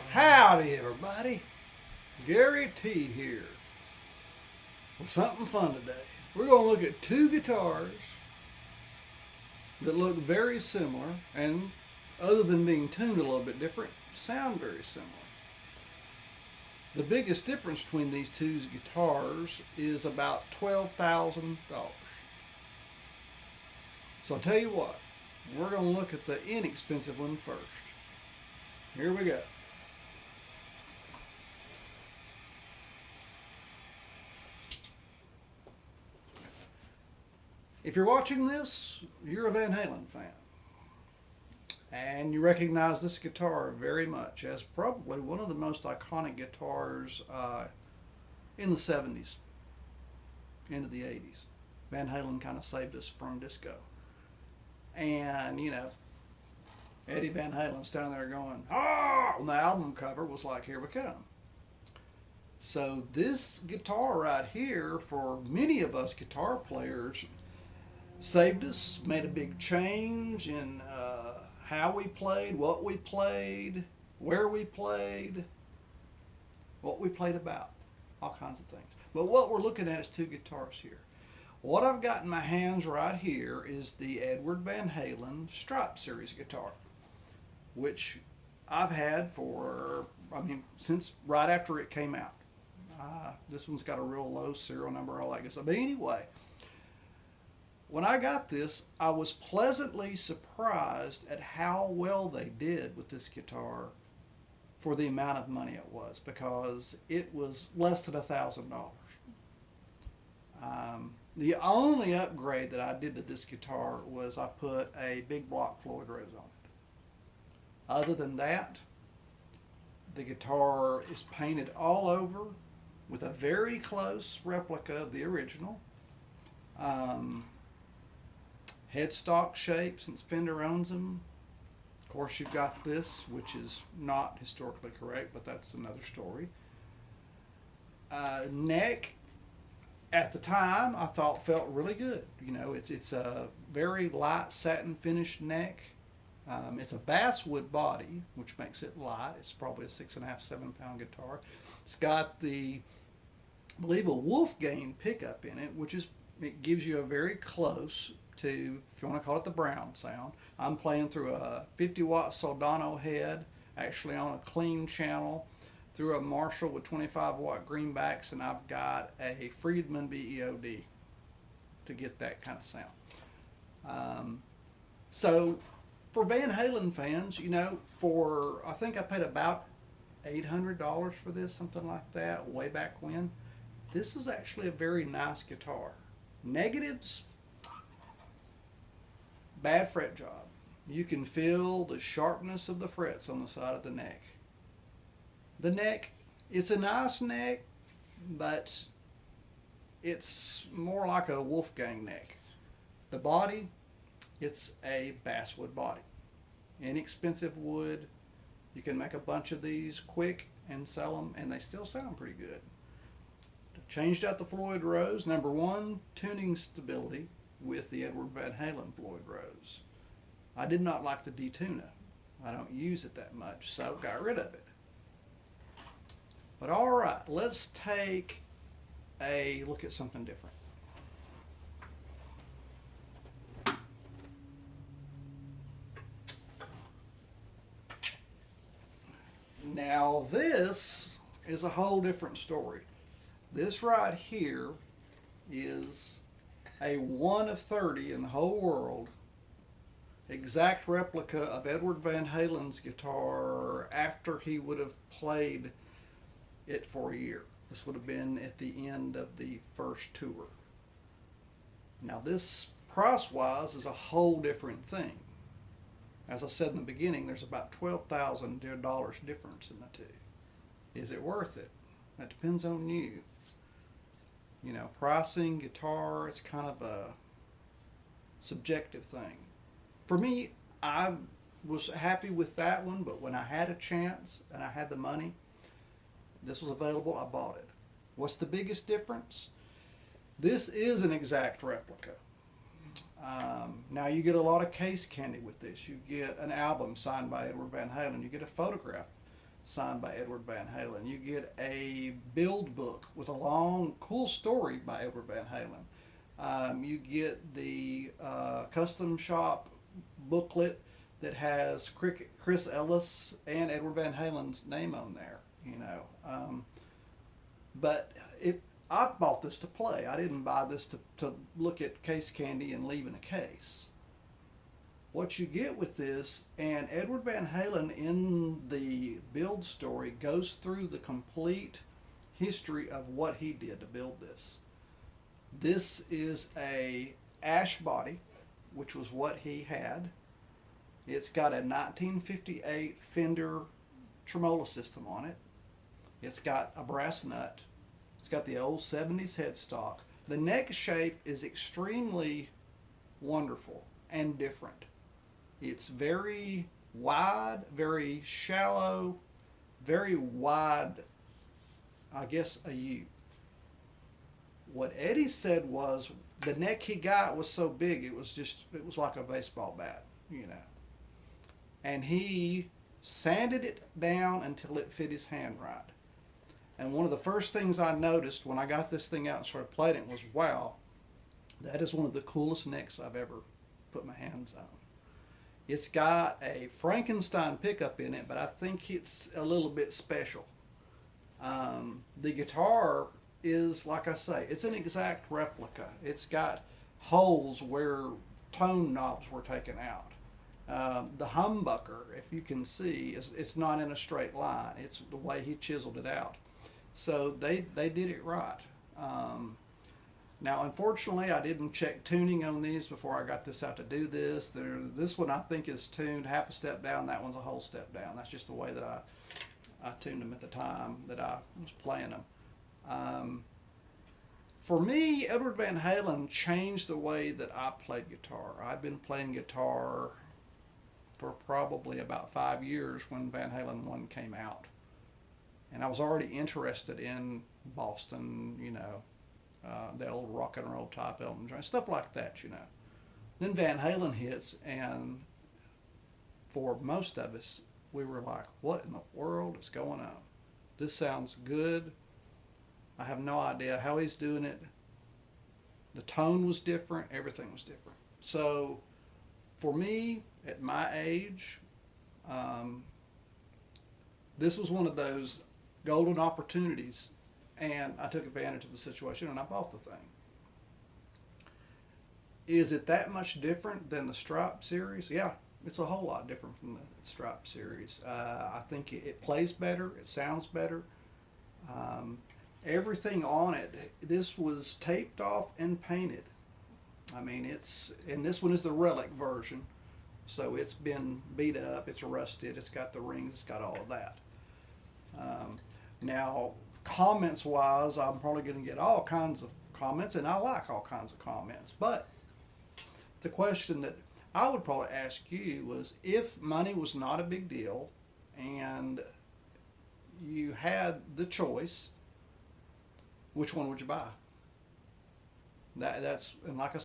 Howdy, everybody. Gary T here with something fun today. We're going to look at two guitars that look very similar and, other than being tuned a little bit different, sound very similar. The biggest difference between these two guitars is about $12,000. So I'll tell you what, we're going to look at the inexpensive one first. Here we go. If you're watching this, you're a Van Halen fan. And you recognize this guitar very much as probably one of the most iconic guitars in the 70s, into the 80s. Van Halen kind of saved us from disco. And, you know, Eddie Van Halen's standing there going, "Ah!" On the album cover was like, "Here we come." So this guitar right here, for many of us guitar players, saved us, made a big change in how we played, what we played, where we played, what we played about, all kinds of things. But what we're looking at is two guitars here. What I've got in my hands right here is the Edward Van Halen Stripe Series guitar, which I've had since right after it came out. This one's got a real low serial number, all that good stuff. But anyway, when I got this, I was pleasantly surprised at how well they did with this guitar for the amount of money it was, because it was less than $1,000. The only upgrade that I did to this guitar was I put a big block Floyd Rose on it. Other than that, the guitar is painted all over with a very close replica of the original. Headstock shape, since Fender owns them. Of course, you've got this, which is not historically correct, but that's another story. Neck, at the time, I thought felt really good. You know, it's a very light satin finished neck. It's a basswood body, which makes it light. It's probably a 6.5, 7 pound guitar. It's got the, I believe, a Wolfgang pickup in it, it gives you a very close to, if you want to call it, the Brown sound. I'm playing through a 50-watt Soldano head, actually on a clean channel, through a Marshall with 25-watt greenbacks, and I've got a Friedman BEOD to get that kind of sound. So for Van Halen fans, you know, I think I paid about $800 for this, something like that, way back when. This is actually a very nice guitar. Negatives: bad fret job. You can feel the sharpness of the frets on the side of the neck. The neck, it's a nice neck, but it's more like a Wolfgang neck. The body, it's a basswood body. Inexpensive wood. You can make a bunch of these quick and sell them, and they still sound pretty good. Changed out the Floyd Rose. Number one, tuning stability with the Edward Van Halen Floyd Rose. I did not like the detuna. I don't use it that much, so got rid of it. But all right, let's take a look at something different. Now this is a whole different story. This right here is a 1 of 30 in the whole world exact replica of Edward Van Halen's guitar after he would have played it for a year. This would have been at the end of the first tour. Now this price-wise is a whole different thing. As I said in the beginning, there's about $12,000 difference in the two. Is it worth it? That depends on you. You know, pricing, guitar, it's kind of a subjective thing. For me, I was happy with that one, but when I had a chance and I had the money, this was available, I bought it. What's the biggest difference? This is an exact replica. Now you get a lot of case candy with this. You get an album signed by Edward Van Halen. You get a photograph signed by Edward Van Halen. You get a build book with a long, cool story by Edward Van Halen. You get the custom shop booklet that has Chris Ellis and Edward Van Halen's name on there. You know, but I bought this to play. I didn't buy this to look at case candy and leave in a case. What you get with this, and Edward Van Halen in the build story goes through the complete history of what he did to build this. This is a ash body, which was what he had. It's got a 1958 Fender tremolo system on it. It's got a brass nut. It's got the old 70s headstock. The neck shape is extremely wonderful and different. It's very wide, very shallow, very wide, I guess a U. What Eddie said was the neck he got was so big it was like a baseball bat, you know. And he sanded it down until it fit his hand right. And one of the first things I noticed when I got this thing out and started playing it was, wow, that is one of the coolest necks I've ever put my hands on. It's got a Frankenstein pickup in it, but I think it's a little bit special. The guitar is, like I say, it's an exact replica. It's got holes where tone knobs were taken out. The humbucker, if you can see, it's not in a straight line. It's the way he chiseled it out. So they did it right. Now, unfortunately, I didn't check tuning on these before I got this out to do this. This one I think is tuned half a step down. That one's a whole step down. That's just the way that I tuned them at the time that I was playing them. For me, Edward Van Halen changed the way that I played guitar. I've been playing guitar for probably about 5 years when Van Halen 1 came out. And I was already interested in Boston, you know, the old rock and roll type Elton John, stuff like that, you know. Then Van Halen hits, and for most of us, we were like, what in the world is going on? This sounds good. I have no idea how he's doing it. The tone was different. Everything was different. So for me, at my age, this was one of those golden opportunities, and I took advantage of the situation and I bought the thing. Is it that much different than the Stripe series? Yeah, it's a whole lot different from the Stripe series. I think it plays better, it sounds better. Everything on it, this was taped off and painted. I mean, and this one is the relic version, so it's been beat up, it's rusted, it's got the rings, it's got all of that. Now, comments wise, I'm probably going to get all kinds of comments, and I like all kinds of comments, but the question that I would probably ask you was, if money was not a big deal and you had the choice, which one would you buy? And like I